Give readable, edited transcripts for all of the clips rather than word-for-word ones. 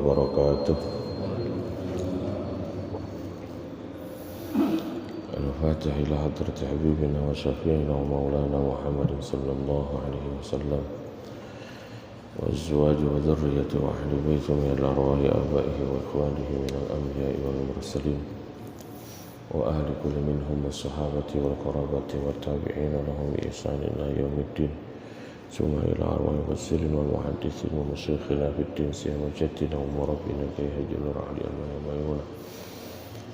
وبركاته. الفاتح إلى حضرة حبيبنا وشفيعنا ومولانا محمد صلى الله عليه وسلم والزواج وذريته وأهل بيته من الأرواح آبائه وإخوانه من الأنبياء والمرسلين وأهل كل منهم الصحابة والقرابة والتابعين لهم بإحسان إلى يوم الدين ثم إلى أرواح المفسرين والمحدثين ومشايخنا في الدين سيما جدنا ومربينا كي هجل علي الميمون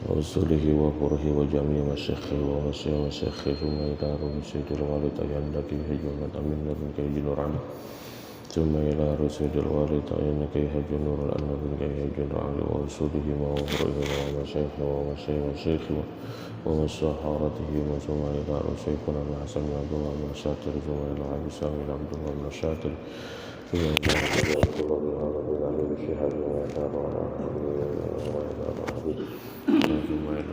ورسوله وفره وجميع مشايخه ومشايخه ثم إلى روح سيد الوالد أيضا كي هجل من نور كي هجل عليه ثم إلى رسول الوالد أين كي هجل نور الأنور كي هجل عليه ورسوله وفره ومشايخه ومشايخه ومصحارته ثم إلى رسولنا الحسن بن عبد الله بن شاكر ثم إلى أبي سامي بن عبد الله بن شاكر ثم إلى عبد الله بن عمر بن علي بن شهاب ثم إلى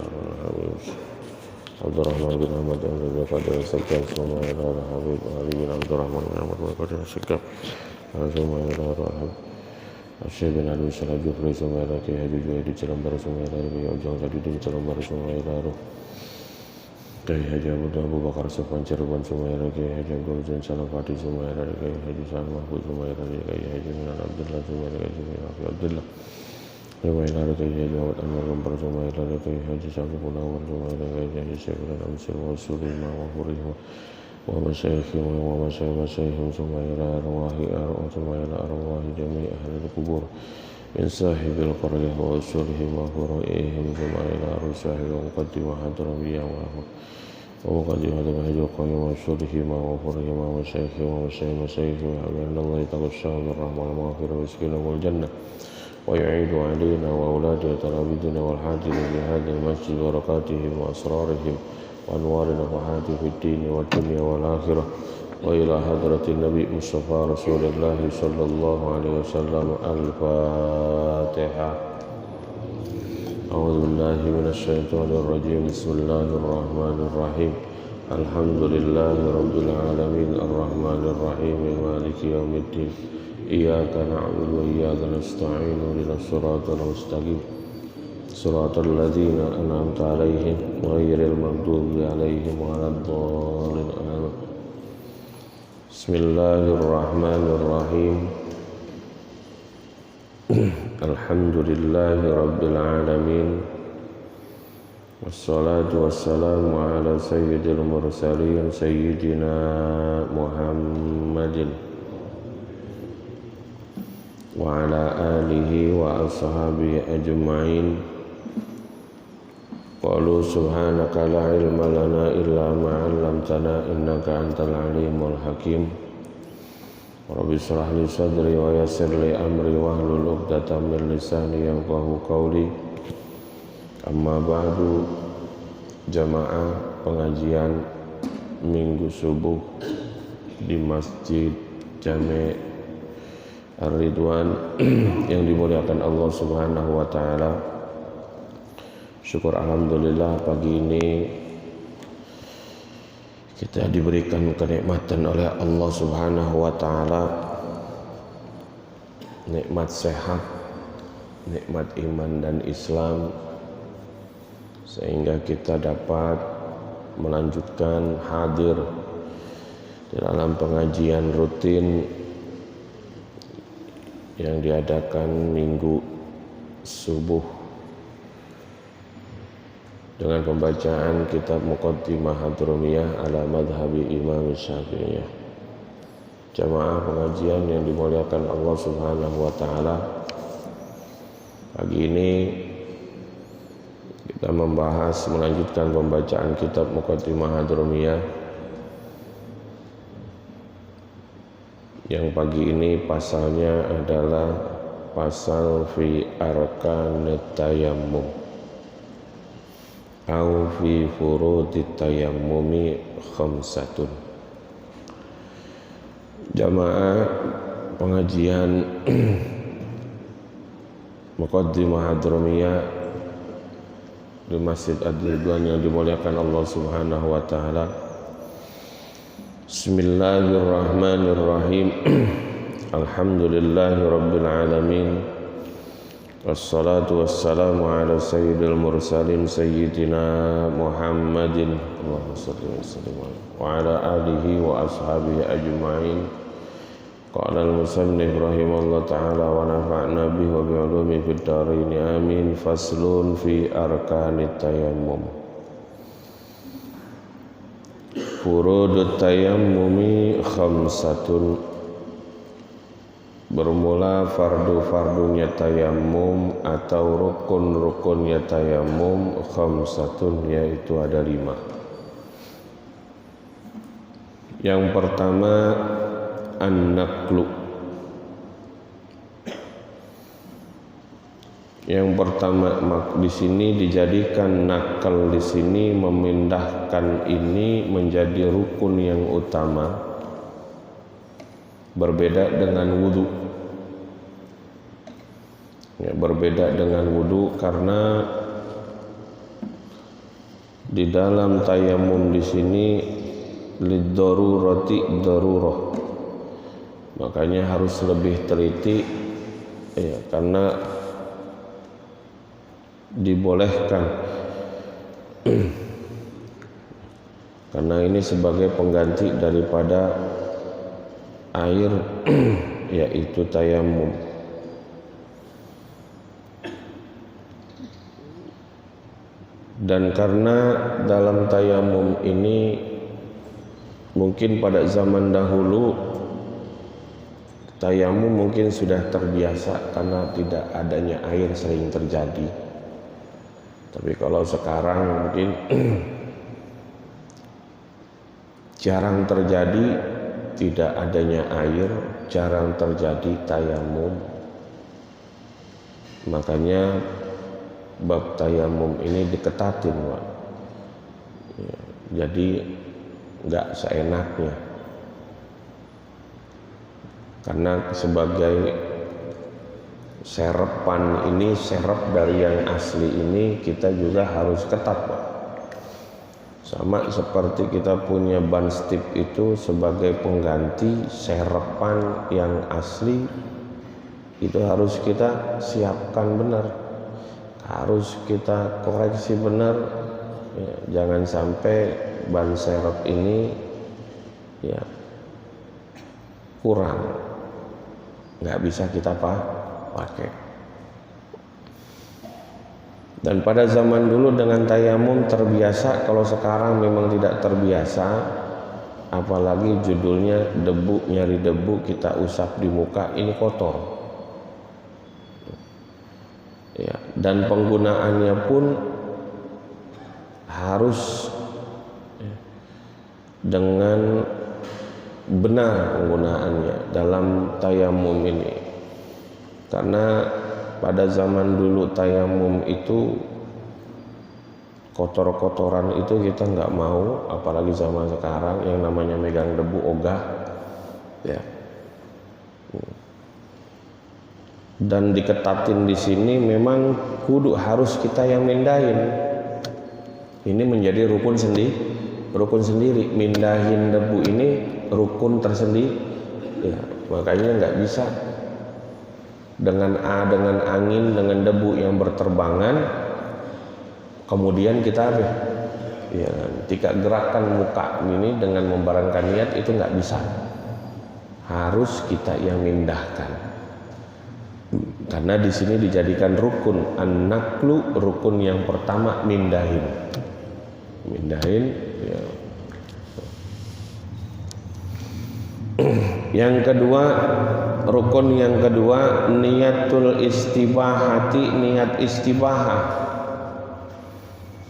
عبد الرحمن بن أحمد بن قدر السكاب ثم إلى حبيب علي بن عبد الرحمن بن أحمد بن قدر السكاب ثم إلى الشيخ بن علي بن الجفري ثم إلى كي هجوج ويدي جلمبر ثم إلى ربي أوجان جديد جلمبر ثم إلى كي هجاب أبو بكر سفان شربان ثم إلى كي هجاب جلجان سلام فاتي ثم إلى كي هجاب سلام محفوظ ثم إلى كي هجاب من عبد الله ثم إلى كي هجاب عبد الله ثم إلى كي هجاب أنور جنبر ثم إلى كي هجاب شعب منور ثم إلى كي هجاب شيخ بن أمسر ورسول الله وفره ومشايخهم ومشايخهم ثم إلى أرواح جميع أهل القبور من صاحب القرية وأصولهم وفروعهم ثم إلى أرواح ومقدم حضرمية ومقدم حضرمية القرية وأصولهم وفروعهم ومشايخهم ومشايخهم أن الله يتغشاهم بالرحمة والمغفرة ويسكنهم الجنة ويعيد علينا وأولادنا تلاميذنا والحاضرين في هذا المسجد بركاتهم وأسرارهم وأنوار نفحاته في الدين والدنيا والآخرة وإلى حضرة النبي مصطفى رسول الله صلى الله عليه وسلم. الفاتحة. أعوذ بالله من الشيطان الرجيم. بسم الله الرحمن الرحيم. الحمد لله رب العالمين الرحمن الرحيم مالك يوم الدين إياك نعبد وإياك نستعين اهدنا الصراط المستقيم صراط الذين أنعمت عليهم غير المغضوب عليهم ولا الضالين آمين. بسم الله الرحمن الرحيم. الحمد لله رب العالمين والصلاة والسلام على سيد المرسلين سيدنا محمد وعلى آله وأصحابه أجمعين. قالوا سبحانك لا علم لنا إلا ما علمتنا إنك أنت العليم الحكيم. رب اشرح لي صدري ويسر لي أمري واحلل عقدة من لساني يفقهوا قولي. Amma ba'du. Jamaah pengajian minggu subuh di Masjid Jami' Ar-Ridwan yang dimuliakan Allah Subhanahu wa taala. Syukur alhamdulillah pagi ini kita diberikan kenikmatan oleh Allah Subhanahu wa taala, nikmat sehat, nikmat iman dan Islam, sehingga kita dapat melanjutkan hadir di dalam pengajian rutin yang diadakan minggu subuh dengan pembacaan kitab Muqaddimah Hadrumiyah ala madhabi Imam Syafi'iyah. Jamaah pengajian yang dimuliakan Allah Subhanahu wa taala, pagi ini kita melanjutkan pembacaan kitab Muqaddimah Hadrumiyah yang pagi ini pasalnya adalah pasal fi arkanit tayammum au fi furudit tayammumi khamsatun. Jamaah pengajian Muqaddimah Hadrumiyah di Masjid Ad-Ridwan yang dimuliakan Allah Subhanahu wa taala. Bismillahirrahmanirrahim. Alhamdulillahirabbil alamin Wassalatu wassalamu ala sayyidil mursalin sayyidina Muhammadin Allahumma salli wa sallim wa ala alihi wa ashabihi ajma'in. Qala al-musannif rahimahullah ta'ala wa nafa'na bihi wa bi'ulumi fid dharain amin. Faslun fi arkanit tayammum. Furudut tayammumi khamsatun. Bermula fardu-fardunya tayammum atau rukun-rukunnya tayammum khamsatun, yaitu ada 5. Yang pertama an-naqlu. Yang pertama di sini dijadikan nakal, di sini memindahkan ini menjadi rukun yang utama, berbeda dengan wudu. Ya, berbeda dengan wudu karena di dalam tayamum di sini liddarurati darurah, makanya harus lebih teliti ya, karena dibolehkan karena ini sebagai pengganti daripada air yaitu tayamum. Dan karena dalam tayamum ini mungkin pada zaman dahulu tayamum mungkin sudah terbiasa karena tidak adanya air sering terjadi. Tapi kalau sekarang mungkin jarang terjadi tidak adanya air, jarang terjadi tayamum. Makanya bab tayamum ini diketatin, Pak. Ya, jadi nggak seenaknya. Karena sebagai serapan ini, serap dari yang asli ini kita juga harus ketat, Pak. Sama seperti kita punya ban stip itu sebagai pengganti serapan yang asli, itu harus kita siapkan benar, harus kita koreksi benar ya, jangan sampai ban serep ini ya kurang, nggak bisa kita pakai. Dan pada zaman dulu dengan tayamum terbiasa, kalau sekarang memang tidak terbiasa, apalagi judulnya debu, nyari debu kita usap di muka, ini kotor ya, dan penggunaannya pun harus dengan benar penggunaannya dalam tayamum ini. Karena pada zaman dulu tayamum itu kotor-kotoran itu kita nggak mau, apalagi zaman sekarang yang namanya megang debu ogah ya. Dan diketatin di sini memang kudu harus kita yang mindahin. Ini menjadi rukun sendiri. Mindahin debu ini rukun tersendiri. Ya, makanya nggak bisa dengan angin, dengan debu yang berterbangan, kemudian kita ya, ketika gerakan muka ini dengan membarangkan niat itu nggak bisa. Harus kita yang mindahkan. Karena di sini dijadikan rukun an-naqlu, rukun yang pertama mindahin ya. Yang kedua, rukun yang kedua niatul istibahati, niat istibahah.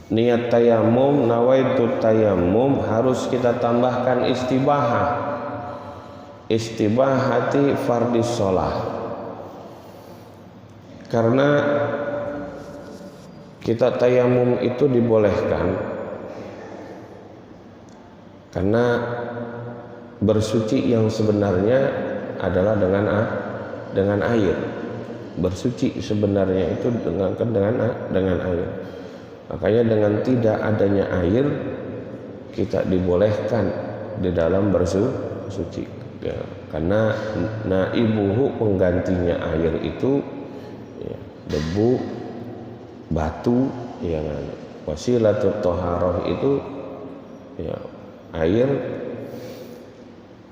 Niat tayamum, nawaitu tayamum, harus kita tambahkan istibahah. Istibahati fardis sholah. Karena kita tayamum itu dibolehkan karena bersuci yang sebenarnya adalah dengan air. Bersuci sebenarnya itu dengan air. Makanya dengan tidak adanya air kita dibolehkan di dalam bersuci ya, karena naibuhu penggantinya air itu ya, debu, batu, ya kan. Wasilatut thaharah itu ya air,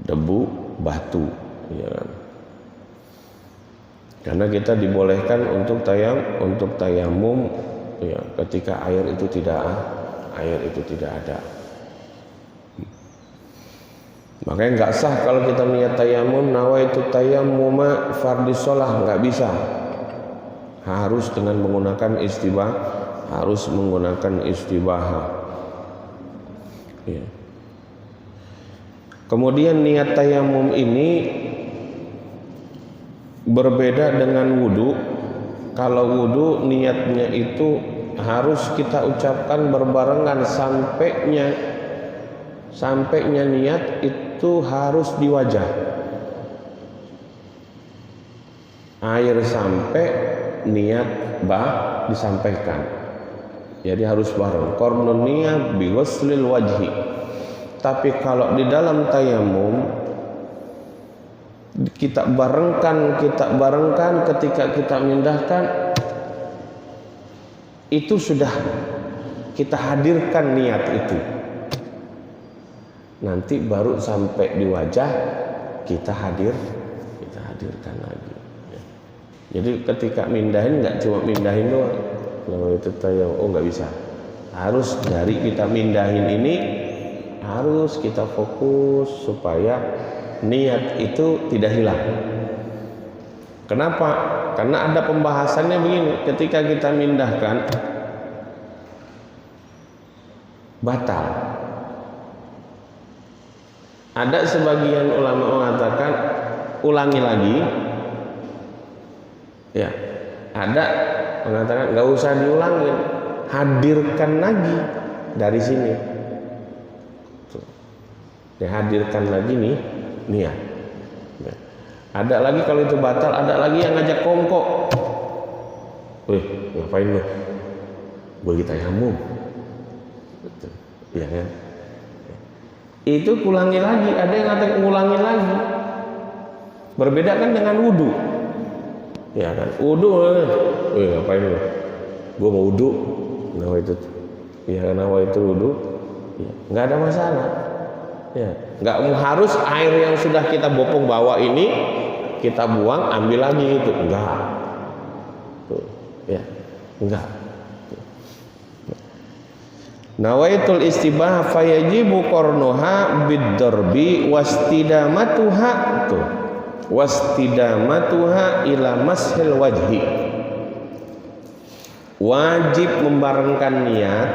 debu, batu, ya kan. Karena kita dibolehkan untuk tayamum ya ketika air itu tidak ada. Makanya nggak sah kalau kita niat tayamum nawaitu tayammuma fardhi shalah, nggak bisa. Harus dengan menggunakan istibahah. Ya. Kemudian niat tayamum ini berbeda dengan wudu. Kalau wudu niatnya itu harus kita ucapkan berbarengan, sampainya niat itu harus di wajah. Air sampai niat disampaikan. Jadi harus bareng. Qarnun niyah bi ghuslil wajhi. Tapi kalau di dalam tayamum kita barengkan ketika kita mindahkan itu sudah kita hadirkan niat itu. Nanti baru sampai di wajah kita hadirkan lagi. Jadi ketika mindahin nggak cuma mindahin doang. Kalau itu tayamum nggak bisa. Harus dari kita mindahin ini harus kita fokus supaya niat itu tidak hilang. Kenapa? Karena ada pembahasannya begini, ketika kita mindahkan batal. Ada sebagian ulama mengatakan ulangi lagi. Ya. Ada mengatakan nggak usah diulangi, hadirkan lagi dari sini. Dihadirkan lagi nih niat. Ya. Ada lagi kalau itu batal, ada lagi yang ngajak kongko. Wih, ngapain lu? Boleh tayamum. Iya kan? Itu ulangi lagi, ada yang ngajak ngulangi lagi. Berbeda kan dengan wudu. Ya kan? Wudu, wih ngapain lu? Gua mau wudu. Nah itu. Ya kenapa itu wudu? Ya, nggak ada masalah. Ya, nggak harus air yang sudah kita bopong bawa ini kita buang ambil lagi itu, enggak. Tuh, ya, enggak. Nawaitul istibah fayajibu qarnuha bid-darbi wastidamatuha tuh. Wastidamatuha ila mashil wajhi. Wajib membarengkan niat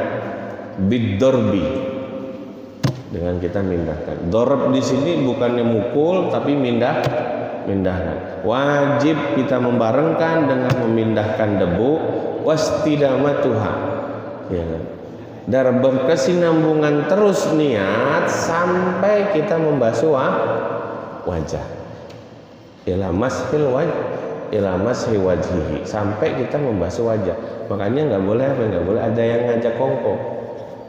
bid-darbi dengan kita mindahkan. Dorab di sini bukannya mukul tapi mindahkan. Wajib kita membarengkan dengan memindahkan debu wastidamatuha. Ya kan? Dan berkesinambungan terus niat sampai kita membasuh wajah. Ila mashi wajhihi, sampai kita membasuh wajah. Makanya nggak boleh ada yang ngajak kongko.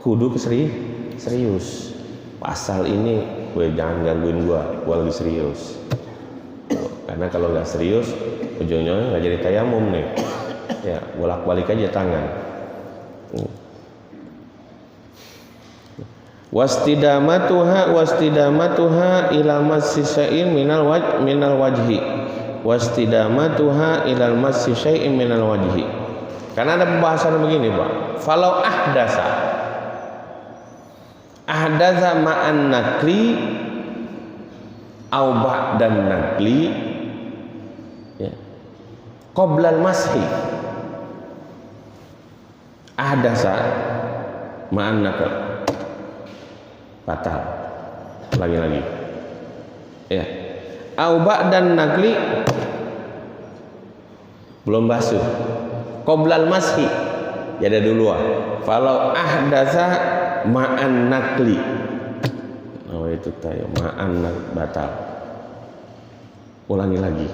Kudu serius. Pasal ini gue jangan gangguin gue lagi serius. Karena kalau nggak serius ujungnya nggak jadi tayamum nih. Ya bolak-balik aja tangan. Wastidamatuha ila massi syai'in minal wajhi. Wastidamatuha ila massi syai'in minal wajhi. Karena ada pembahasan begini, Pak. Falau ahdatsa ma'an nakli au ba'dan nakli ya qoblal mashi. Ahdatsa ma'an nakli batal. Lagi ya, au ba'dan nakli belum basuh, qoblal mashi ya ada dulu. Falau ahdatsa ma'an nakli, oh itu tayo ma'an batal. Ulangi lagi.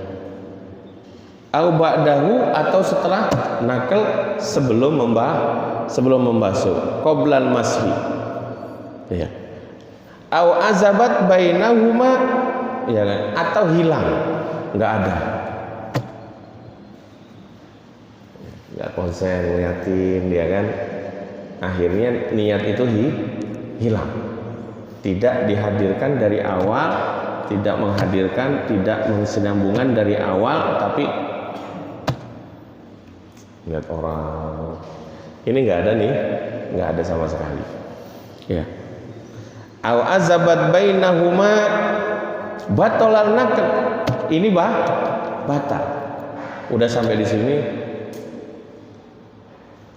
Au ba'dahu atau setelah nakal sebelum membasuh. Qoblal mashi. Ya. Au azabat bainahuma ya kan? Atau hilang, enggak ada. nggak konsen ngeliatin dia kan, akhirnya niat itu hilang, tidak dihadirkan dari awal, tidak menghadirkan, tidak berkesinambungan dari awal, tapi lihat orang ini nggak ada nih, nggak ada sama sekali ya. Au azabat bainahuma batolal nakal, ini batal. Udah sampai di sini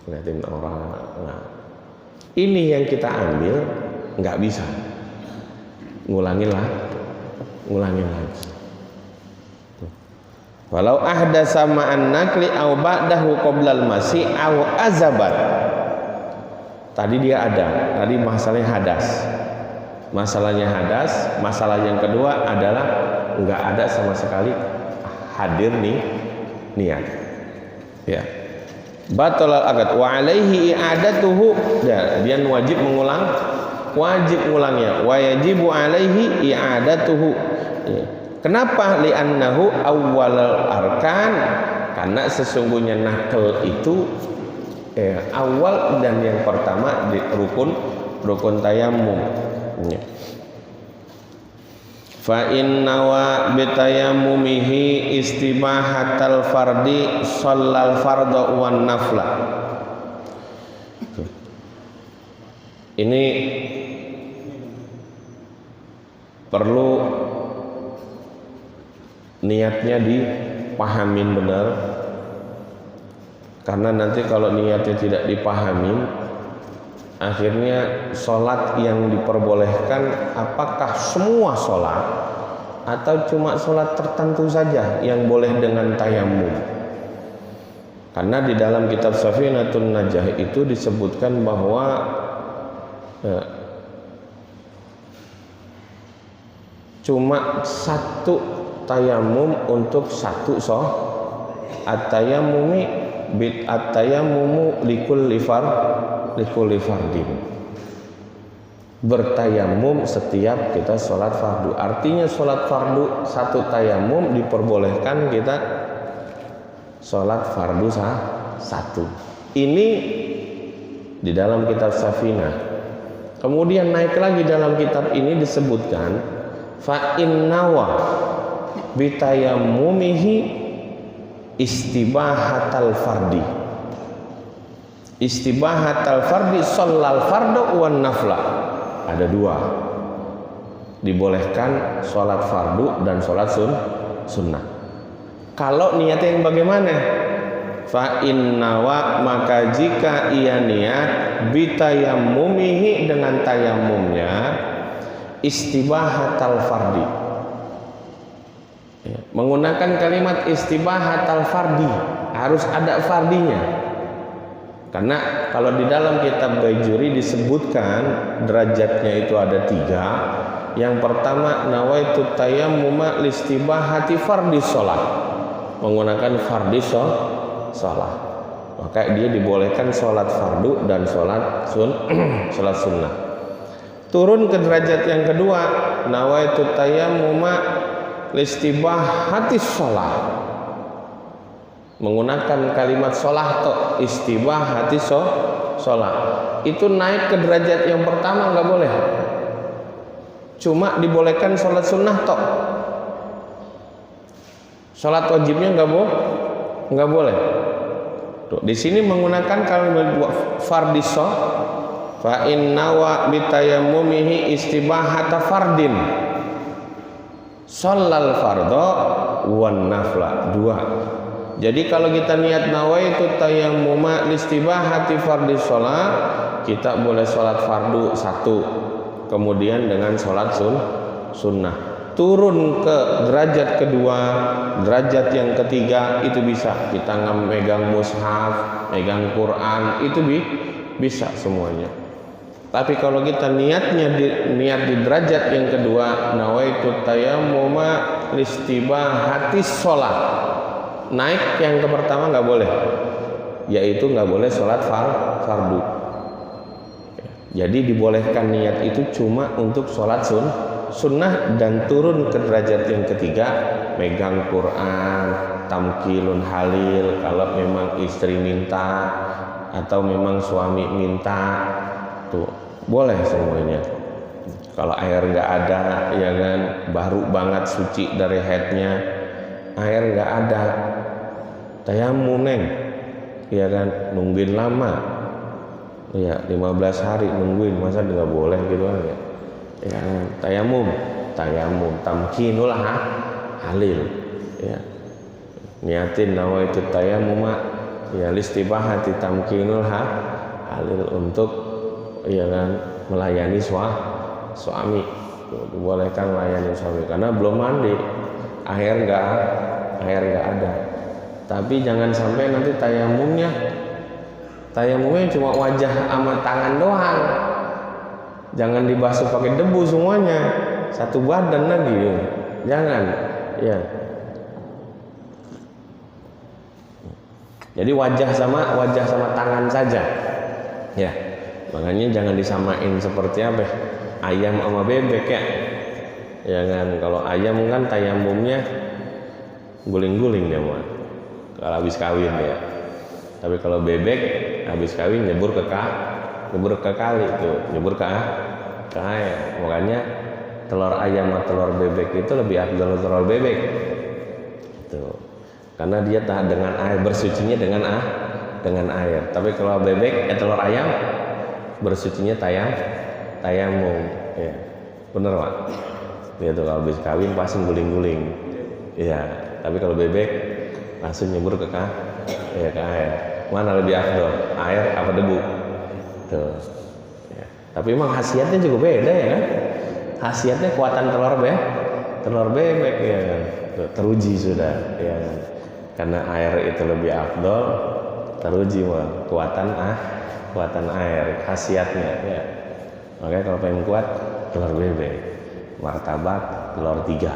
liatin orang. Nah, ini yang kita ambil, nggak bisa ngulangin lagi. Walau ahdasa ma'an nakli au ba'dahu qoblal masih au azabat. Tadi dia ada, tadi masalahnya hadas. Masalahnya hadas, masalah yang kedua adalah nggak ada sama sekali hadir nih niat. Ya. Batalal akad wa alaihi i'adatuhu, dia wajib mengulang, wajib ngulangnya, wa yajibu alaihi i'adatuhu. Ya. Kenapa? Li'annahu awwalul arkan, karena sesungguhnya nakal itu awal dan yang pertama di rukun tayammum. Ya. Fa inna wa bitayammumihi istibahatal fardi shallal fardhu wan nafla. Ini perlu niatnya dipahamin benar, karena nanti kalau niatnya tidak dipahamin, akhirnya sholat yang diperbolehkan apakah semua sholat atau cuma sholat tertentu saja yang boleh dengan tayammum. Karena di dalam kitab Safinatun Najah itu disebutkan bahwa cuma satu tayammum untuk satu at-tayammumi at-tayammumu likulli fardin. Bertayamum setiap kita sholat fardu. Artinya sholat fardu satu tayamum diperbolehkan kita sholat fardu satu. Ini di dalam kitab Safinah. Kemudian naik lagi dalam kitab ini disebutkan fa innawa bitayammumihi istibahatal fardi. Istibahatal fardi shallal fardu wan nafla. Ada dua, dibolehkan sholat fardu dan sholat sunnah. Kalau niatnya yang bagaimana? Fa innawa, maka jika ia niat bitayammumihi dengan tayammumnya istibahatal fardi, ya, menggunakan kalimat istibahatal fardi, harus ada fardinya. Karena kalau di dalam kitab Baijuri disebutkan derajatnya itu ada 3. Yang pertama nawaitu tayammuma listibahati fardhi sholat, menggunakan fardhi sholat, maka dia dibolehkan sholat fardu dan sholat sunnah. Turun ke derajat yang kedua, nawaitu tayammuma listibahati sholat, menggunakan kalimat sholat atau istibahati sholat. Itu naik ke derajat yang pertama, nggak boleh, cuma dibolehkan sholat sunnah tok. Sholat wajibnya nggak boleh. Tuh, di sini menggunakan kalimat fardhi fa innawa bitayammumihi istibahata fardin shallal fardhu wan nafla. 2. Jadi kalau kita niat nawaitu tayammuma listibahati fardhi sholat, kita boleh sholat fardu 1, kemudian dengan sholat sunnah. Turun ke derajat kedua, derajat yang ketiga, itu bisa kita megang mushaf, megang Quran, itu bisa semuanya. Tapi kalau kita niatnya niat di derajat yang kedua, nawaitu tayammuma listibahati sholat, naik yang ke pertama nggak boleh, yaitu nggak boleh sholat fardu. Jadi dibolehkan niat itu cuma untuk sholat sunnah, dan turun ke derajat yang ketiga, megang Quran, tamkilun halil kalau memang istri minta atau memang suami minta, tuh boleh semuanya. Kalau air nggak ada, ya kan, baru banget suci dari haidnya, air nggak ada, tayamum neng, ya kan, nungguin lama, ya 15 hari nungguin, masa nggak boleh gitu kan ya? Ya kan, tayamum, tamkinul halil, ya, niatin nawaitu tayamum, ya listibahati tamkinul halil untuk, ya kan, melayani suami, dibolehkan melayani suami karena belum mandi, air nggak ada. Tapi jangan sampai nanti tayamumnya cuma wajah sama tangan doang, jangan dibasuh pakai debu semuanya, satu badan lagi, jangan, ya. Jadi wajah sama tangan saja, ya. Makanya jangan disamain seperti apa, ayam sama bebek ya kan. Kalau ayam kan tayamumnya guling-guling dia mah kalau habis kawin ya. Tapi kalau bebek habis kawin nyebur ke kali tuh, nyebur ke air. Makanya telur ayam atau telur bebek itu lebih afdal telur bebek. Tuh. Karena dia tahan dengan air, bersucinya dengan air. Tapi kalau bebek telur ayam bersucinya tayamum, ya. Bener Pak? Dia tuh kalau habis kawin pasti guling-guling. Iya, tapi kalau bebek langsung nyebur ke air. Mana lebih afdal? Air apa debu? Tuh. Ya. Tapi emang khasiatnya juga beda ya kan? Khasiatnya kuatan telur bebek ya kan? Tuh, teruji sudah ya kan? Karena air itu lebih afdal, teruji mah kuatan air, khasiatnya ya. Makanya kalau pengen kuat telur bebek, martabak telur 3.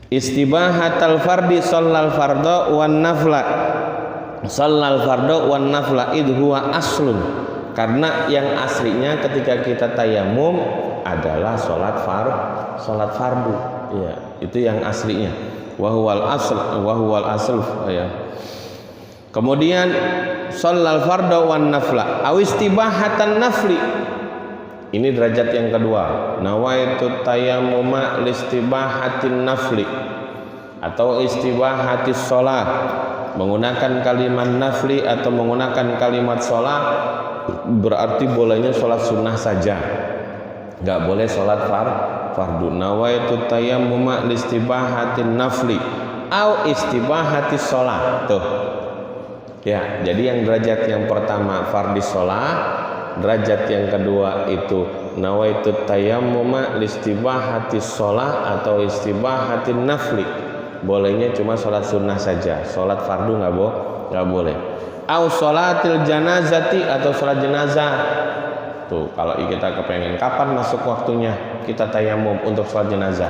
Istibahatal fardi shallal farda wan nafla idh huwa aslun, karena yang aslinya ketika kita tayamum adalah sholat fardu, ya, itu yang aslinya. Wahuwal asl ya. Kemudian shallal farda wan nafla aw istibahatan nafli, ini derajat yang kedua. Nawaitu tayammuma listibahatin nafli atau istibahatis sholat, menggunakan kalimat nafli atau menggunakan kalimat sholat berarti bolehnya sholat sunnah saja, nggak boleh sholat fardu. Nawaitu tayammuma listibahatin nafli au istibahatis sholat. Tuh ya, jadi yang derajat yang pertama fardhi sholat, derajat yang kedua itu nawaitu tayammuma listibahatis sholat atau istibahatin nafli, bolehnya cuma sholat sunnah saja, sholat fardu nggak boleh. Au sholatil janazati atau sholat jenazah. Tuh, kalau kita kepengen kapan masuk waktunya kita tayamum untuk sholat jenazah?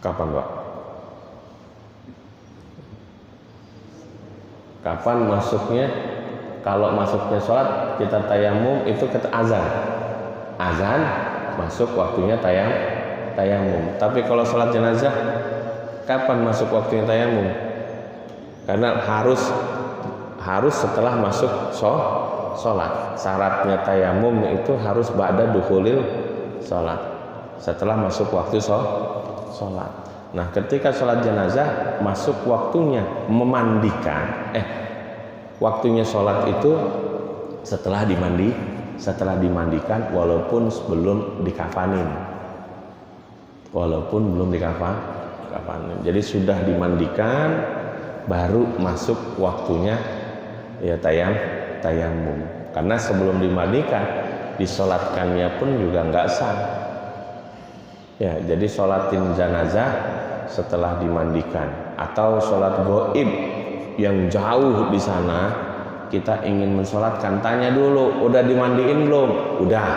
Kapan Pak? Kapan masuknya? Kalau masuknya sholat kita tayamum itu kata azan masuk waktunya tayamum. Tapi kalau sholat jenazah kapan masuk waktunya tayamum? Karena harus setelah masuk sholat. Syaratnya tayamum itu harus ba'da dukhulil sholat, setelah masuk waktu sholat. Nah, ketika sholat jenazah masuk waktunya memandikan, waktunya sholat itu setelah dimandikan walaupun belum dikafanin, jadi sudah dimandikan baru masuk waktunya ya tayamum. Karena sebelum dimandikan disolatkannya pun juga nggak sah ya. Jadi sholatin jenazah setelah dimandikan, atau sholat gaib yang jauh di sana kita ingin mensolatkan, tanya dulu udah dimandiin belum, udah,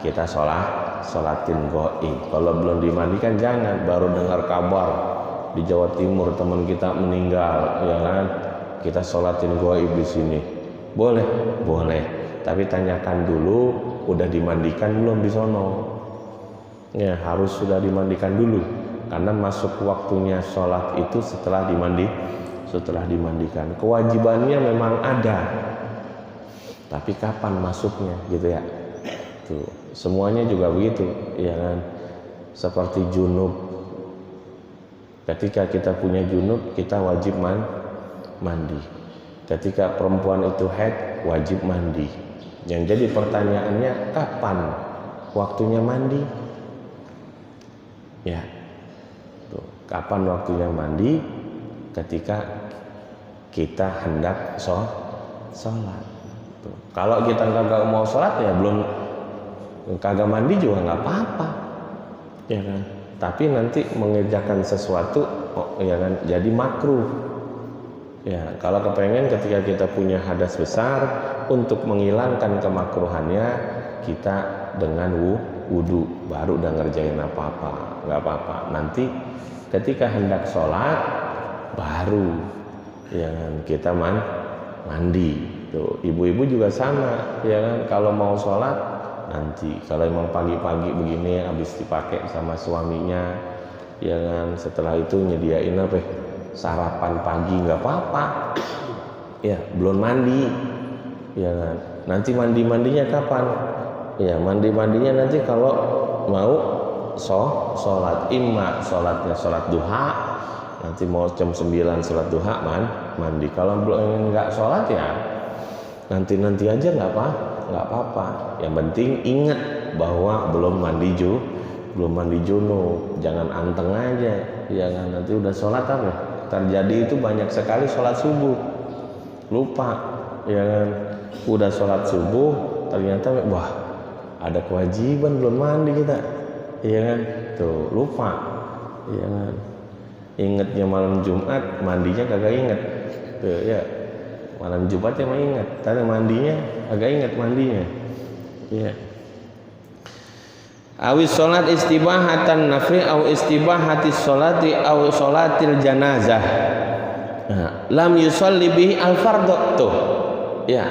kita sholatin gaib. Kalau belum dimandikan jangan, baru dengar kabar di Jawa Timur teman kita meninggal ya kan, kita sholatin gaib di sini, boleh, tapi tanyakan dulu udah dimandikan belum di sono? Ya, harus sudah dimandikan dulu, karena masuk waktunya sholat itu setelah dimandikan. Kewajibannya memang ada, tapi kapan masuknya gitu ya. Tuh, semuanya juga begitu, ya kan? Seperti junub. Ketika kita punya junub, kita wajib mandi. Ketika perempuan itu haid, wajib mandi. Yang jadi pertanyaannya, kapan waktunya mandi? Ya, tuh, kapan waktunya mandi? Ketika kita hendak sholat. Tuh. Kalau kita kagak mau sholat ya belum, kagak mandi juga nggak apa-apa, ya kan? Tapi nanti mengerjakan sesuatu, ya kan, jadi makruh. Ya, kalau kepengen ketika kita punya hadas besar, untuk menghilangkan kemakruhannya kita dengan wudu, baru udah ngerjain apa-apa, nggak apa-apa. Nanti ketika hendak sholat baru, ya kan, kita mandi. Tuh, ibu-ibu juga sama, ya kan, kalau mau sholat nanti, kalau emang pagi-pagi begini habis dipakai sama suaminya, ya kan, setelah itu nyediain apa? Sarapan pagi, nggak apa-apa. Ya, belum mandi, ya kan. Nanti mandi-mandinya kapan? Ya, mandi-mandinya nanti kalau mau sholat, imma sholatnya sholat duha, nanti mau jam 9 sholat duha mandi. Kalau belum nggak sholat ya nanti aja, nggak apa-apa. Yang penting ingat bahwa belum mandi junub, jangan anteng aja, ya kan. Nanti udah sholat apa? Terjadi itu banyak sekali sholat subuh lupa, ya kan. Udah sholat subuh ternyata wah ada kewajiban belum mandi kita, ya kan. Tuh lupa, ya kan. Ingatnya malam Jumat, mandinya kagak inget. Tuh ya, malam Jumat ya mah ingat, tapi mandinya agak ingat mandinya. Ya. Awis sholat istibahatan nafri aw istibahatis sholati aw sholatil janazah. Lam yusolli bihi al fardhu. Ya.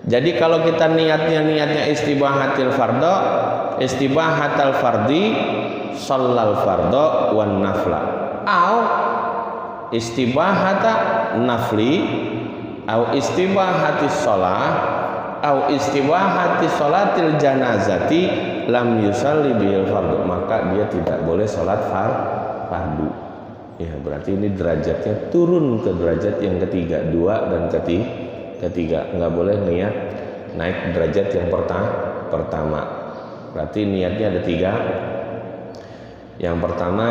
Jadi kalau kita niatnya istibahatil fardhu, istibahatal fardi, shallal fardhu wan nafla. Aw istibahata nafli aw istibahatis sholah aw istibahati sholatil janazati lam yusalli bil fardu, maka dia tidak boleh sholat fardu. Ya, berarti ini derajatnya turun ke derajat yang ketiga, 2 dan ketiga. Nggak boleh niat naik derajat yang pertama. Berarti niatnya ada 3. Yang pertama,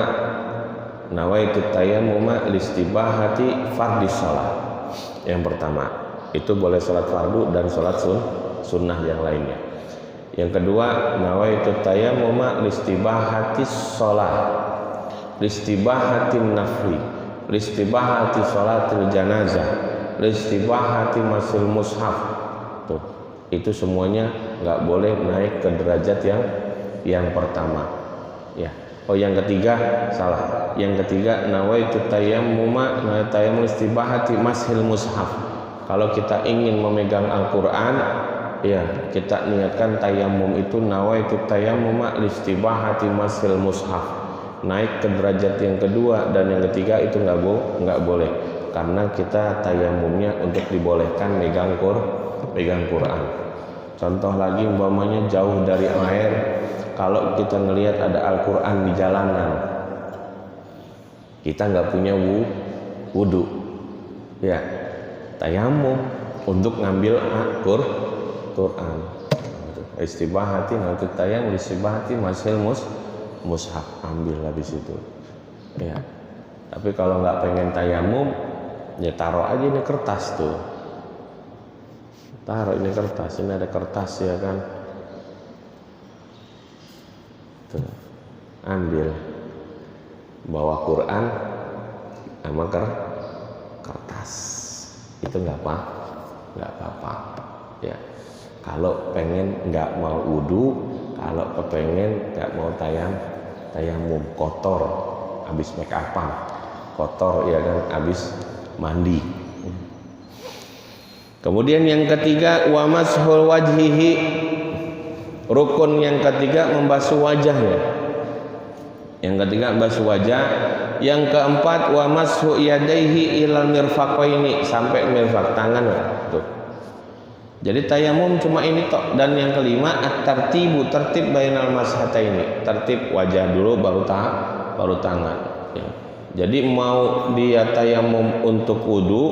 nawaitu tayammuma listibahati fardis shalah. Yang pertama itu boleh sholat fardu dan sholat sunnah yang lainnya. Yang kedua, nawaitu tayammuma listibahatis shalah, listibahatin nafli, listibahati sholatil janazah, listibahati masil mushaf. Tuh, itu semuanya nggak boleh naik ke derajat yang pertama. Ya. Oh, yang ketiga salah. Yang ketiga, nawaitu tayammuma, tayammum istibahati masil mushaf. Kalau kita ingin memegang Al-Qur'an, ya, kita niatkan tayammum itu nawaitu tayammuma listibahati masil mushaf. Naik ke derajat yang kedua dan yang ketiga itu nggak boleh, karena kita tayammumnya untuk dibolehkan megang Quran. Contoh lagi, umpamanya jauh dari air, kalau kita ngelihat ada Al-Quran di jalanan, kita nggak punya wudu, ya, tayammum untuk ngambil Quran. Istibahati, nanti tayammum istibahati masil mushaf, ambil habis itu. Ya. Tapi kalau nggak pengen tayammum, ya taruh aja ini kertas tuh. Taruh ini kertas, ini ada kertas, ya kan. Tuh. Ambil, bawa Quran sama kertas, itu nggak apa-apa. Ya. Kalau pengen nggak mau wudu, kalau kepengen nggak mau tayammum, kotor, habis make upan, kotor, ya kan, habis mandi. Kemudian yang ketiga, wa mashul wajhihi Rukun yang ketiga membasuh wajahnya. Yang ketiga membasuh wajah. Yang keempat wa mashu yadaihi ilal mirfaqaini, sampai mirfaq tangan tuh. Jadi tayamum cuma ini tok. Dan yang kelima at-tartibu, tertib bainal mashataini, tertib wajah dulu baru tangan ya. Jadi mau dia tayamum untuk wudu,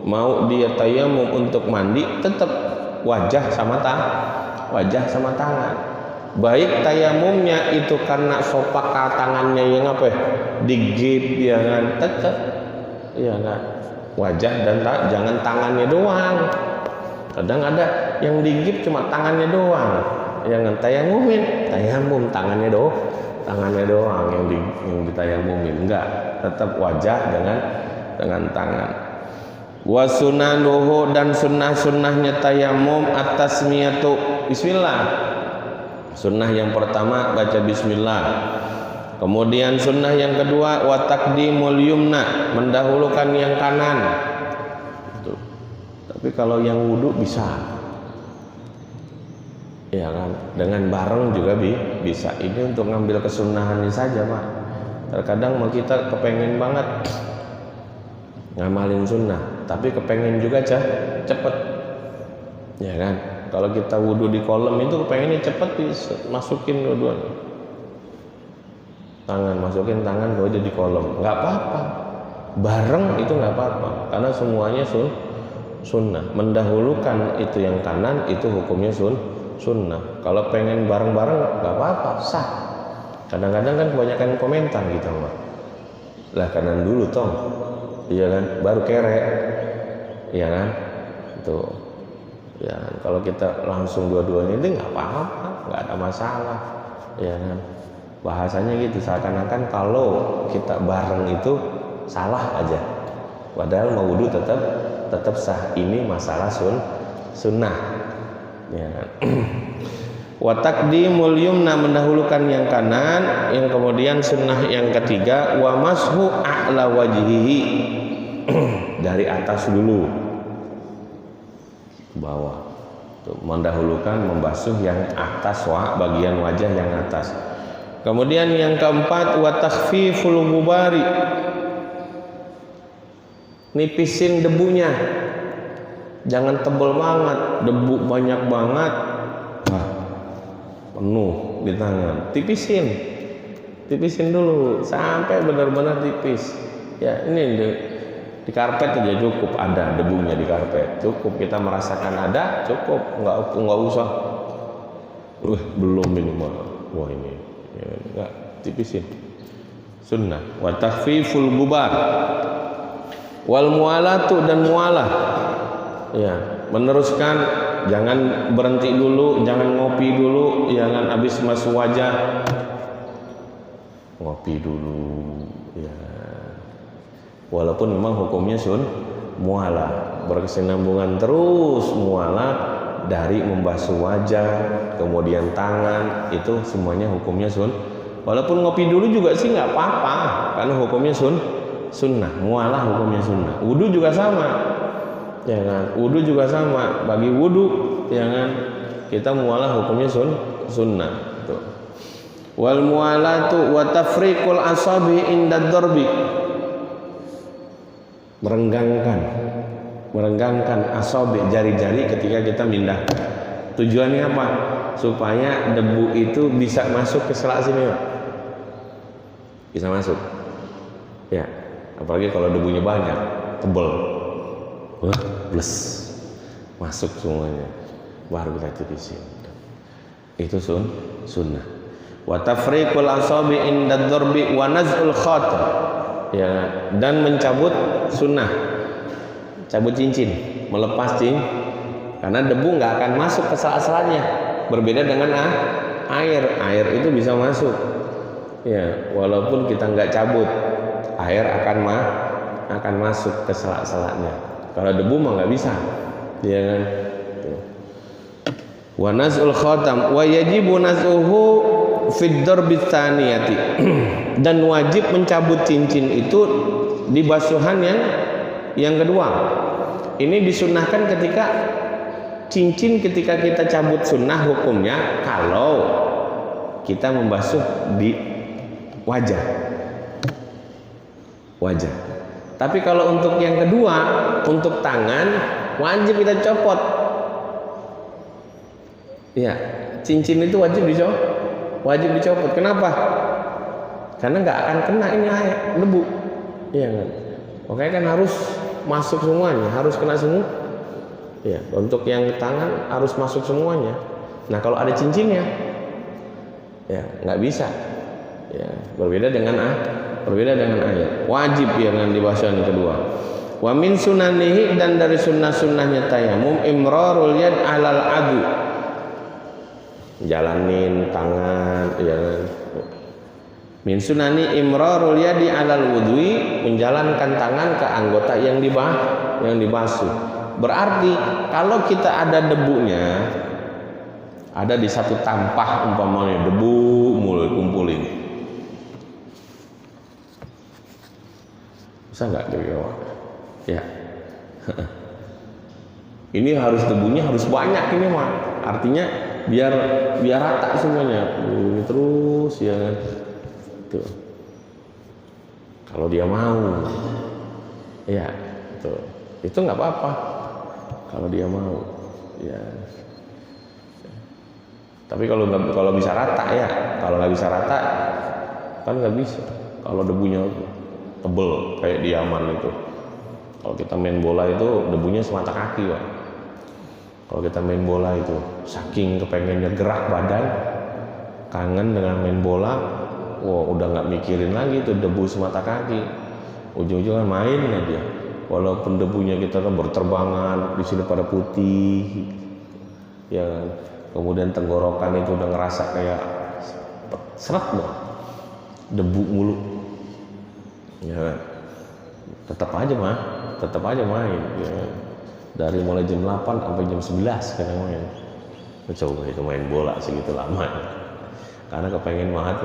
mau dia tayamum untuk mandi, tetap wajah sama tangan. Baik tayamumnya itu karena sopak tangannya yang apa ya, digigit ya kan, tetap ya kan, wajah dan jangan tangannya doang. Kadang ada yang digigit cuma tangannya doang, yang tayamum tangannya doang yang ditayamumin, enggak, tetap wajah dengan tangan. Wa sunanuhu, dan sunnah-sunnahnya tayamum at-tasmiyatu, bismillah. Sunnah yang pertama baca bismillah. Kemudian sunnah yang kedua wa taqdimul yumna, mendahulukan yang kanan. Tuh. Tapi kalau yang wudu bisa, ya kan, dengan bareng juga bisa. Ini untuk ngambil kesunahannya saja Pak. Terkadang mau kita kepengen banget ngamalin sunnah, tapi kepengen juga cepet, ya kan. Kalau kita wudhu di kolam itu kepengennya cepet, masukin dua-duanya tangan, masukin tangan dua aja di kolam, nggak apa-apa, bareng itu nggak apa-apa, karena semuanya sunnah. Mendahulukan itu yang kanan itu hukumnya sunnah. Kalau pengen bareng-bareng nggak apa-apa, sah. Kadang-kadang kan kebanyakan komentar gitu Pak, lah kanan dulu tong, iya kan, baru kere, iya kan, tuh. Ya, kalau kita langsung dua-duanya itu nggak apa-apa, nggak ada masalah, ya kan. Bahasanya gitu, seakan-akan kalau kita bareng itu salah aja. Padahal mau wudu tetap sah. Ini masalah sunnah. Ya kan. Wa taqdimul yumna, mendahulukan yang kanan. Yang kemudian sunnah yang ketiga wa mashu a'la wajhihi, dari atas dulu ke bawah. Tuh, mendahulukan membasuh yang atas, bagian wajah yang atas. Kemudian yang keempat wa takhfiful ghubari, nipisin debunya. Jangan tebel banget, debu banyak banget, penuh di tangan. Tipisin dulu sampai benar-benar tipis. Ya, ini di karpet aja cukup ada debunya di karpet, cukup kita merasakan ada, cukup, nggak usah belum ini mah, wah ini ya, nggak, tipisin. Sunnah. Wa takhfiful gubar wal mualatu, dan mualah ya, meneruskan, jangan berhenti dulu, jangan ngopi dulu, jangan habis masuk wajah ngopi dulu ya. Walaupun memang hukumnya mualah, berkesinambungan terus mualah dari membasuh wajah, kemudian tangan, itu semuanya hukumnya walaupun ngopi dulu juga sih nggak apa-apa, karena hukumnya sunnah. Mualah hukumnya sunnah. Wudu juga sama, ya kan? Wudu juga sama. Bagi wudu, ya kan? Kita mualah hukumnya sunnah. Tuh. Wal mualatu wa tafriqul asabi inda darbi, merenggangkan asabi, jari-jari ketika kita mindah. Tujuannya apa? Supaya debu itu bisa masuk ke selak sini, Pak. Bisa masuk. Ya, apalagi kalau debunya banyak, tebel. Bles. Masuk semuanya. Baru kita tipisin. Itu sunnah. Wa tafriqul asabi inda darbi wa naz'ul khatam. Ya, dan mencabut sunnah, cabut cincin, melepas cincin, karena debu nggak akan masuk ke sela-selanya. Berbeda dengan air itu bisa masuk, ya, walaupun kita nggak cabut, air akan masuk ke sela-selanya. Kalau debu mah nggak bisa, ya kan. Wa naz'ul khatam wa yajibu naz'uhu fid darbi tsaniyati, dan wajib mencabut cincin itu di basuhan yang kedua. Ini disunahkan ketika cincin ketika kita cabut sunnah hukumnya kalau kita membasuh di wajah. Tapi kalau untuk yang kedua, untuk tangan wajib kita copot. Ya, cincin itu wajib dicopot. Kenapa? Karena nggak akan kena ini air debu. Iya kan? Makanya kan harus masuk semuanya, harus kena semua. Ya, untuk yang tangan harus masuk semuanya. Nah, kalau ada cincinnya, ya nggak bisa. Ya, berbeda dengan air. Wajib ya kan dibasuh yang kedua. Wa min sunanihi, dan dari sunnah-sunnahnya tayamum imrarul yad alal adu. Jalanin tangan, ya kan. Min sunani imrarul yadi alal wudui, menjalankan tangan ke anggota yang dibasuh. Berarti kalau kita ada debunya, ada di satu tampah umpamanya debu mulai kumpulin, bisa nggak dijawab? Ya, ini harus debunya harus banyak ini mah. Artinya biar rata semuanya, terus ya kan. Tuh. Kalau dia mau, ya, tuh. Itu nggak apa-apa. Kalau dia mau, ya. Tapi kalau bisa rata ya, kalau nggak bisa rata kan nggak bisa. Kalau debunya tebel kayak di Yaman itu, kalau kita main bola itu debunya semata kaki, Pak. Kalau kita main bola itu saking kepengennya gerak badan, kangen dengan main bola, udah nggak mikirin lagi itu debu semata kaki, ujung-ujungnya main aja. Walaupun debunya kita kan berterbangan di sini pada putih, ya kan? Kemudian tenggorokan itu udah ngerasa kayak seret dong, debu mulu, ya kan? Tetap aja main, ya kan? Dari mulai jam 8 sampai jam 11 kadang main. Coba itu main bola segitu lama, karena kepengen banget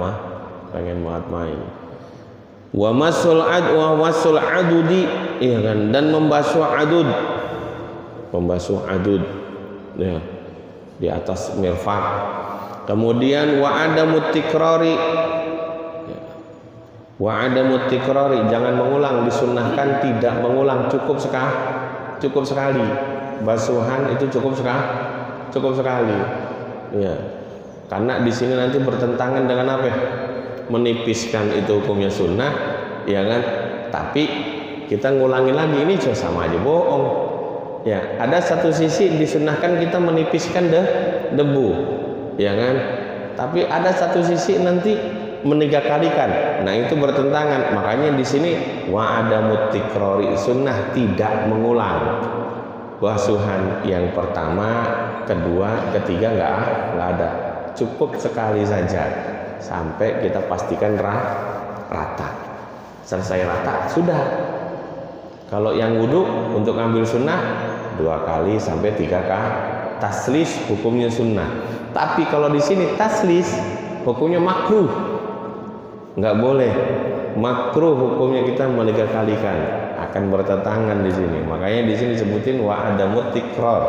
main. Wa masul adudi, iya kan, dan membasuh adud, ya, di atas mirfaq. Kemudian wa adamu tikrari, jangan mengulang, disunnahkan tidak mengulang, cukup sekali. Basuhan itu cukup sekali. Ya. Karena di sini nanti bertentangan dengan apa? Menipiskan itu hukumnya sunnah, ya kan? Tapi kita ngulangi lagi, ini sama aja bohong. Ya, ada satu sisi disunnahkan kita menipiskan debu, ya kan? Tapi ada satu sisi nanti menegakalikan. Nah, itu bertentangan. Makanya di sini wa adamu tikrari, sunnah tidak mengulang. Basuhan yang pertama, kedua, ketiga nggak ada. Cukup sekali saja. Sampai kita pastikan rata. Selesai rata sudah. Kalau yang wudu untuk ngambil sunnah 2 kali sampai 3 kali. Taslis hukumnya sunnah. Tapi kalau di sini taslis hukumnya makruh, nggak boleh. Makruh hukumnya kita menegakalikan, akan bertentangan di sini. Makanya di sini sebutin wa adamu tikrar,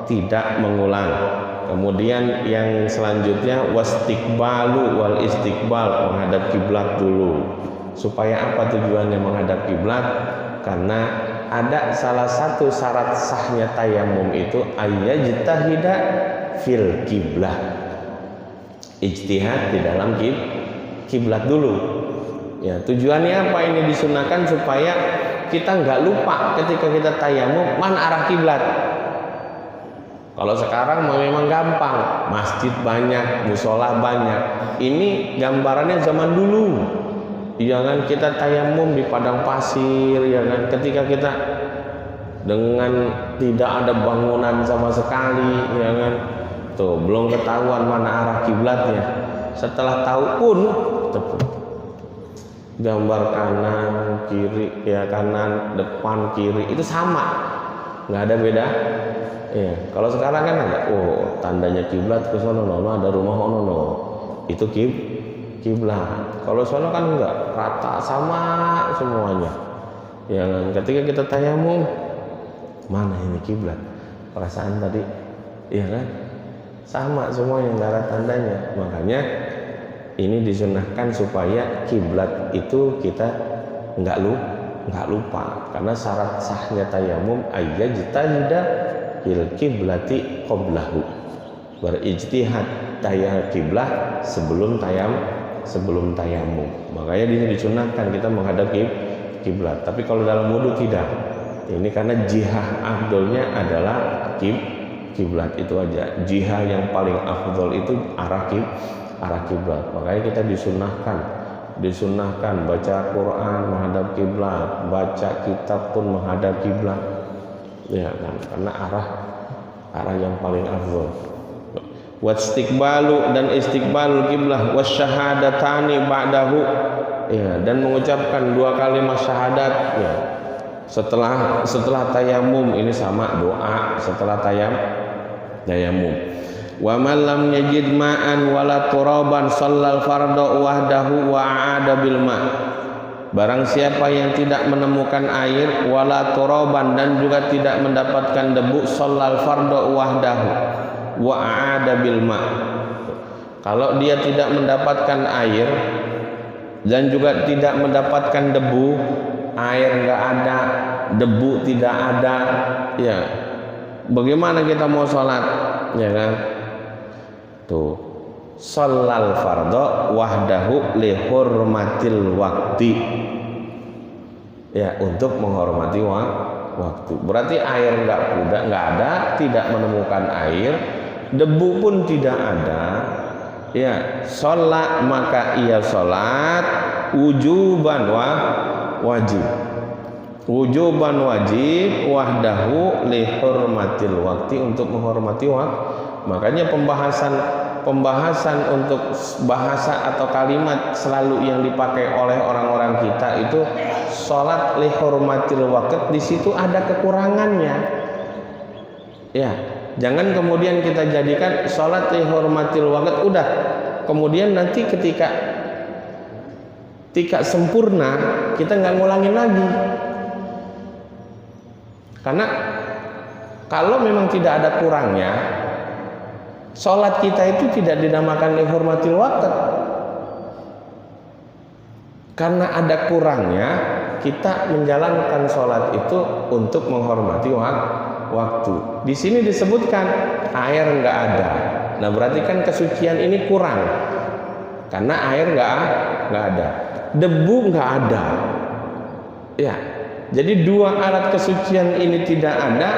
tidak mengulang. Kemudian yang selanjutnya wastiqbalu wal istiqbal, menghadap kiblat dulu. Supaya apa tujuannya menghadap kiblat? Karena ada salah satu syarat sahnya tayamum itu ayyajtahida fil kiblah. Ijtihad di dalam kiblat dulu. Ya, tujuannya apa ini disunahkan? Supaya kita nggak lupa ketika kita tayamum mana arah kiblat. Kalau sekarang memang gampang, masjid banyak, musola banyak. Ini gambarannya zaman dulu. Ya kan, kita tayamum di padang pasir, ya kan. Ketika kita dengan tidak ada bangunan sama sekali, ya kan. Tuh, belum ketahuan mana arah kiblatnya. Setelah tahu pun gambar kanan, kiri, ya kanan, depan, kiri itu sama. Nggak ada beda. Ya, kalau sekarang kan ada, tandanya kiblat ke sono, ada rumah ono, itu kiblat. Kalau sono kan enggak, rata sama semuanya. Ya, ketika kita tayamum, mana ini kiblat? Perasaan tadi Iya kan? Sama semuanya, nggak ada tandanya. Makanya ini disunahkan supaya kiblat itu kita nggak lupa, karena syarat sahnya tayamum ayyajtahida fil kiblati qablahu, berijtihad kiblah sebelum tayamum. Makanya ini disunahkan kita menghadap kiblat. Tapi kalau dalam wudu tidak. Ini karena jihah afdolnya adalah kiblat itu aja. Jihah yang paling afdol itu arah kiblat. Makanya kita disunahkan baca Quran menghadap kiblat, baca kitab pun menghadap kiblat. Ya kan? Karena arah yang paling afdol. Wastiqbalu dan istiqbalul kiblah wasyahadatani ba'dahu, ya, dan mengucapkan 2 kalimat syahadat, ya, setelah tayamum. Ini sama doa setelah tayamum. Wa man lam yajid ma'an wala turaban shallal fardhu wahdahu wa a'ada bil ma'. Barang siapa yang tidak menemukan air wala turaban dan juga tidak mendapatkan debu, shallal fardhu wahdahu wa a'ada bil ma'. Kalau dia tidak mendapatkan air dan juga tidak mendapatkan debu, air enggak ada, debu tidak ada, ya, bagaimana kita mau sholat, ya kan? Tuh, sholal fardhu wahdahu li hurmatil waqti, ya, untuk menghormati waktu. Berarti air enggak ada, tidak menemukan air, debu pun tidak ada, ya, sholat maka ia sholat wujuban wajib wahdahu li hurmatil waqti, untuk menghormati waktu. Makanya pembahasan untuk bahasa atau kalimat selalu yang dipakai oleh orang-orang kita itu sholat li hurmatil waqti. Di situ ada kekurangannya, ya. Jangan kemudian kita jadikan sholat li hurmatil waqti udah, kemudian nanti ketika sempurna kita nggak ngulangin lagi. Karena kalau memang tidak ada kurangnya, sholat kita itu tidak dinamakan li hurmatil waqti. Karena ada kurangnya, kita menjalankan sholat itu untuk menghormati waktu. Di sini disebutkan air nggak ada. Nah, berarti kan kesucian ini kurang karena air nggak ada, debu nggak ada, ya. Jadi 2 alat kesucian ini tidak ada,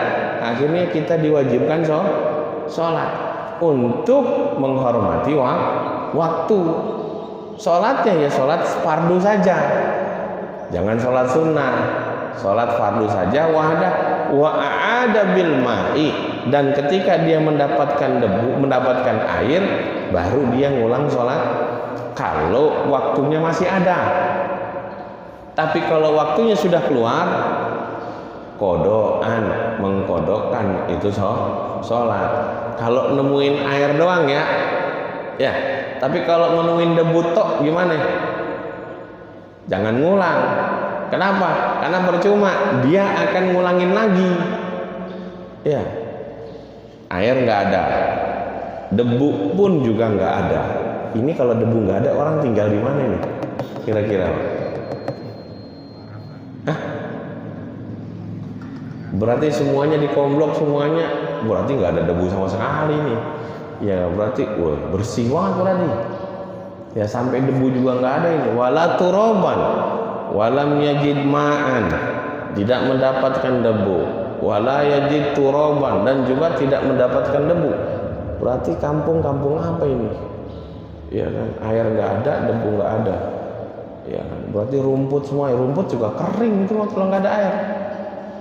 akhirnya kita diwajibkan sholat untuk menghormati waktu. Sholatnya ya sholat fardu saja, jangan sholat sunnah. Sholat fardu saja, wa a'ada bil ma'i, dan ketika dia mendapatkan debu, mendapatkan air, baru dia ngulang sholat kalau waktunya masih ada. Tapi kalau waktunya sudah keluar, mengkodokkan itu sholat. Kalau nemuin air doang, ya. Tapi kalau nemuin debu tok gimana? Jangan ngulang. Kenapa? Karena percuma, dia akan ngulangin lagi. Ya, air nggak ada, debu pun juga nggak ada. Ini kalau debu nggak ada, orang tinggal di mana ini? Kira-kira? Hah? Berarti semuanya dikomblok semuanya, berarti nggak ada debu sama sekali nih. Ya berarti, wah, bersih banget berarti. Ya sampai debu juga nggak ada ini. Wala turaban, walam yajid ma'an, tidak mendapatkan debu, wala yajid turaban, dan juga tidak mendapatkan debu. Berarti kampung apa ini? Ya kan, air nggak ada, debu nggak ada. Ya kan, berarti rumput semua, rumput juga kering itu kalau nggak ada air.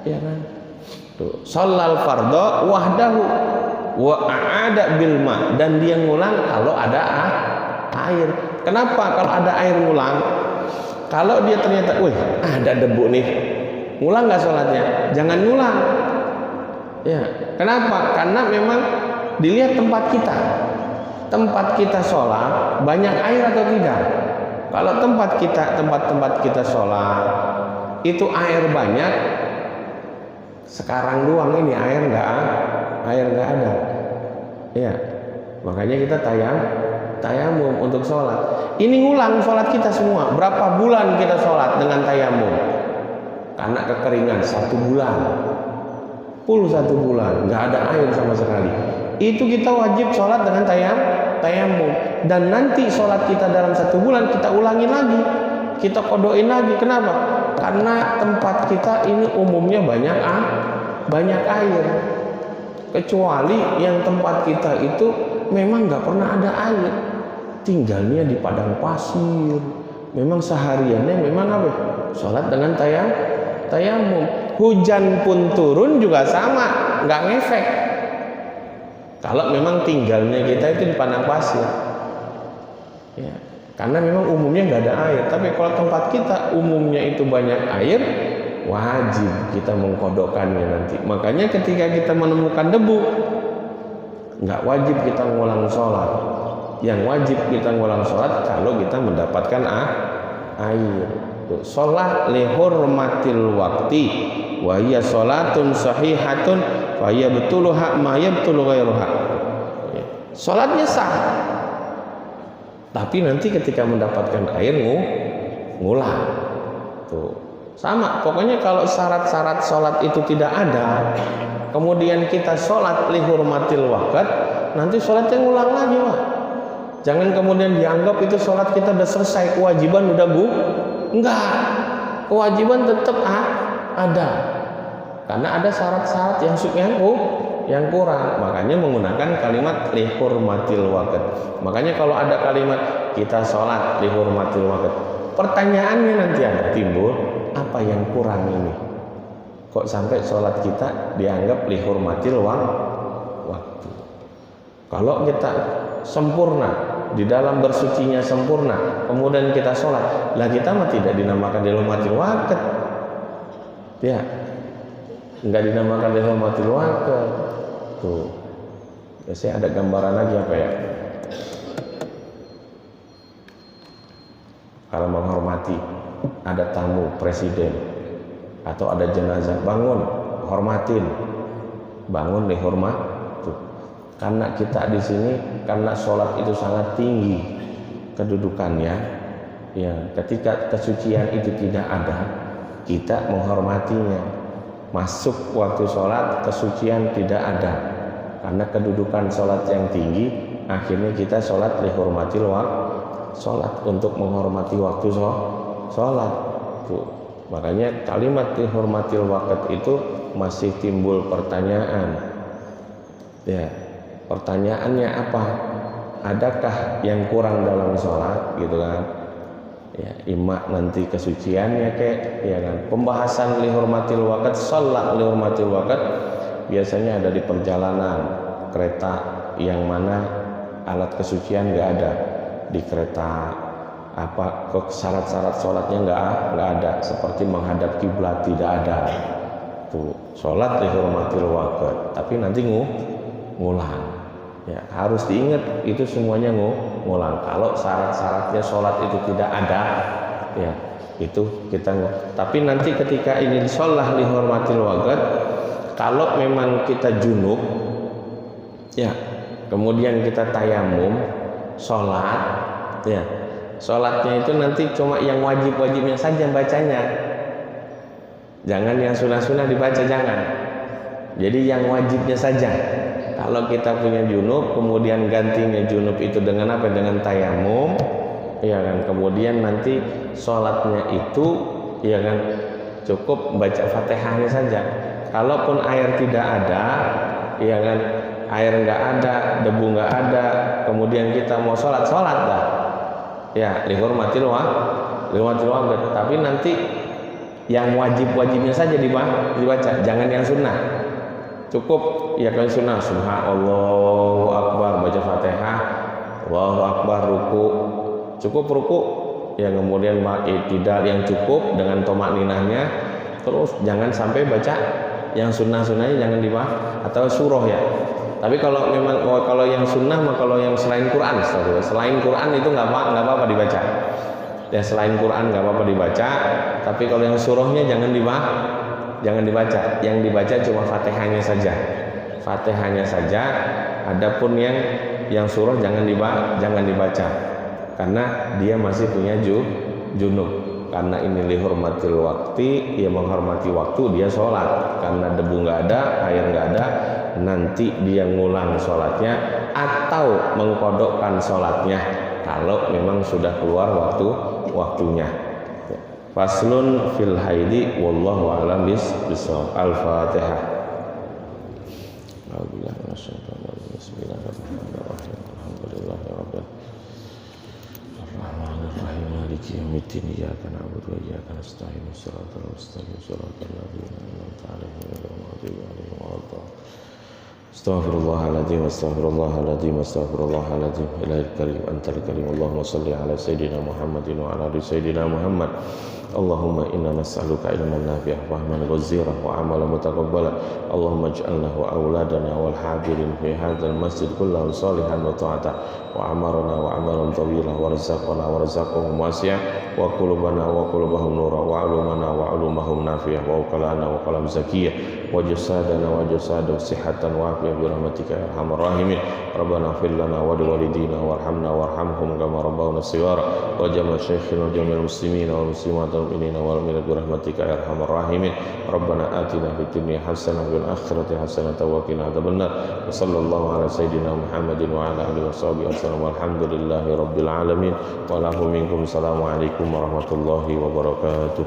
Ya kan? Tuh, shallal fardhu wahdahu wa a'ada bil ma, dan dia ngulang kalau ada air. Kenapa kalau ada air ngulang? Kalau dia ternyata, wih, ada debu nih, ngulang nggak sholatnya? Jangan ngulang. Ya, kenapa? Karena memang dilihat tempat kita sholat banyak air atau tidak. Kalau tempat kita sholat itu air banyak, sekarang doang ini air nggak ada. Ya, makanya kita tayamum untuk sholat. Ini ngulang sholat kita semua. Berapa bulan kita sholat dengan tayamum? Karena kekeringan 1 bulan, full 1 bulan, nggak ada air sama sekali. Itu kita wajib sholat dengan tayamum. Dan nanti sholat kita dalam 1 bulan kita ulangi lagi, kita kodoin lagi. Kenapa? Karena tempat kita ini umumnya banyak air. Kecuali yang tempat kita itu memang nggak pernah ada air, tinggalnya di padang pasir. Memang sehariannya memang apa? Sholat dengan tayamum. Hujan pun turun juga sama, nggak ngefek. Kalau memang tinggalnya kita itu di padang pasir, ya, karena memang umumnya nggak ada air. Tapi kalau tempat kita umumnya itu banyak air, wajib kita mengkodokkannya nanti. Makanya ketika kita menemukan debu, nggak wajib kita ngulang sholat. Yang wajib kita ngulang sholat kalau kita mendapatkan air. Sholat lihurmatil wakti wa hiya sholatun sahihatun wa hiya betuluha ma yabtulu ghairuha. Sholatnya sah, tapi nanti ketika mendapatkan air ngulang. Tuh. Sama, pokoknya kalau syarat-syarat sholat itu tidak ada, kemudian kita sholat lihurmatil waqt, nanti sholatnya ngulang lagi, Pak. Jangan kemudian dianggap itu sholat kita udah selesai, kewajiban udah enggak, kewajiban tetap ada, karena ada syarat-syarat yang kurang. Makanya menggunakan kalimat lihurmatil waqt. Makanya kalau ada kalimat kita sholat lihurmatil waqt, pertanyaannya nanti ada timbul, apa yang kurang ini? Kok sampai sholat kita dianggap lihurmatil waktu? Kalau kita sempurna, di dalam bersucinya sempurna, kemudian kita sholat, lah kita mah tidak dinamakan lihurmatil waqt. Ya, nggak dinamakan lihurmatil waqt. Tuh, biasanya ada gambaran lagi apa ya? Kalau menghormati, ada tamu presiden atau ada jenazah, bangun, hormatin, bangun dihormat. Tuh. Karena kita di sini, karena sholat itu sangat tinggi kedudukannya, ya, ketika kesucian itu tidak ada, kita menghormatinya. Masuk waktu sholat, kesucian tidak ada, karena kedudukan sholat yang tinggi, akhirnya kita sholat dihormatil sholat untuk menghormati waktu sholat. Tuh. Makanya kalimat dihormatil waqt itu masih timbul pertanyaan. Ya, pertanyaannya apa? Adakah yang kurang dalam sholat, gitu kan? Ya, imma nanti kesuciannya ya kan. Pembahasan lihurmatil waqt, sholat lihurmatil waqt biasanya ada di perjalanan kereta yang mana alat kesucian nggak ada. Di kereta apa syarat-syarat sholatnya nggak ada, seperti menghadap kiblat tidak ada. Tuh, sholat lihurmatil waqt, tapi nanti ngulang. Ya, harus diingat itu semuanya ngulang. Kalau syarat-syaratnya sholat itu tidak ada, ya itu kita tapi nanti ketika ini sholat lihurmatil waqt, kalau memang kita junub, ya, kemudian kita tayamum sholat, ya, sholatnya itu nanti cuma yang wajib-wajibnya saja bacanya, jangan yang sunnah-sunnah dibaca, jangan. Jadi yang wajibnya saja. Kalau kita punya junub, kemudian gantinya junub itu dengan apa? Dengan tayamum, ya kan. Kemudian nanti sholatnya itu, ya kan, cukup baca Fatihahnya saja. Kalaupun air tidak ada, ya kan, air nggak ada, debu nggak ada, kemudian kita mau sholat dah. Ya, lihurmatil waqt. Tapi nanti yang wajib-wajibnya saja dibaca, jangan yang sunnah. Cukup ya kan sunnah, subhanallahu akbar, baca Fatihah, Allahu akbar, ruku, cukup ruku, ya, kemudian i'tidal yang cukup dengan tomakninahnya, terus jangan sampai baca yang sunnah-sunnahnya, jangan dibaca, atau surah ya. Tapi kalau memang kalau yang sunnah, kalau yang selain Quran, selain Quran itu nggak apa-apa dibaca. Ya, selain Quran nggak apa-apa dibaca, tapi kalau yang surahnya jangan dibaca. Yang dibaca cuma Fatihahnya saja. Fatihahnya saja, Adapun yang surah jangan dibaca karena dia masih punya junub. Karena ini lihurmatil waktu, ia menghormati waktu, dia sholat. Karena debu nggak ada, air nggak ada, nanti dia ngulang sholatnya atau mengkodokkan sholatnya kalau memang sudah keluar waktunya. Faslun fil haidi wallahu a'lam bissawab. Al-Fatihah. Bismillahirrahmanirrahim. Alhamdulillahirabbil Ar-Rahmanir-Rahim. Maliki yaumiddin. Iyyaka na'budu wa iyyaka nasta'in. Shiratal mustaqim. Shiratal ladzina an'amta 'alaihim ghairil maghdubi 'alaihim waladdallin. Astaghfirullahaladzim, astaghfirullahaladzim, astaghfirullahaladzim. Ilahil karim, antal karim. Allahumma salli ala Sayyidina Muhammadin wa ala ali Sayyidina Muhammad. Allahumma inna nas'aluka ilman nafi'ah, fahman ghazirah, wa amalan mutaqabbala. Allahumma ij'alna wa awladana wal hadirin fi hadzal masjid kullahu salihan wa ta'ata, wa amarna wa amalan tawilah, wa rizaqana wa rizaqahum wasi'ah, wa qulubana wa qulubahum nura, wa ulumana wa ulumahum nafi'ah, wa uqalana wa qalam zakiyah, wa jasadana wa jasadu sihatan wa afiyah bi rahmatika ya arhamar rahimin. Rabbana ighfir lana wa liwalidina warhamna warhamhum kama rabbawna shighara, wa jama' syekhina wa jami'al muslimina wal muslimat wal mu'minina wal mu'minat bi rahmatika ya arhamar rahimin. Rabbana atina fid dunya hasanah wa fil akhirati hasanah wa qina adzabannar. Wa sallallahu ala sayyidina Muhammadin wa ala alihi washabihi wasallam. Walhamdulillahi rabbil alamin. Wa lahu minkum. Assalamualaikum warahmatullahi wabarakatuh.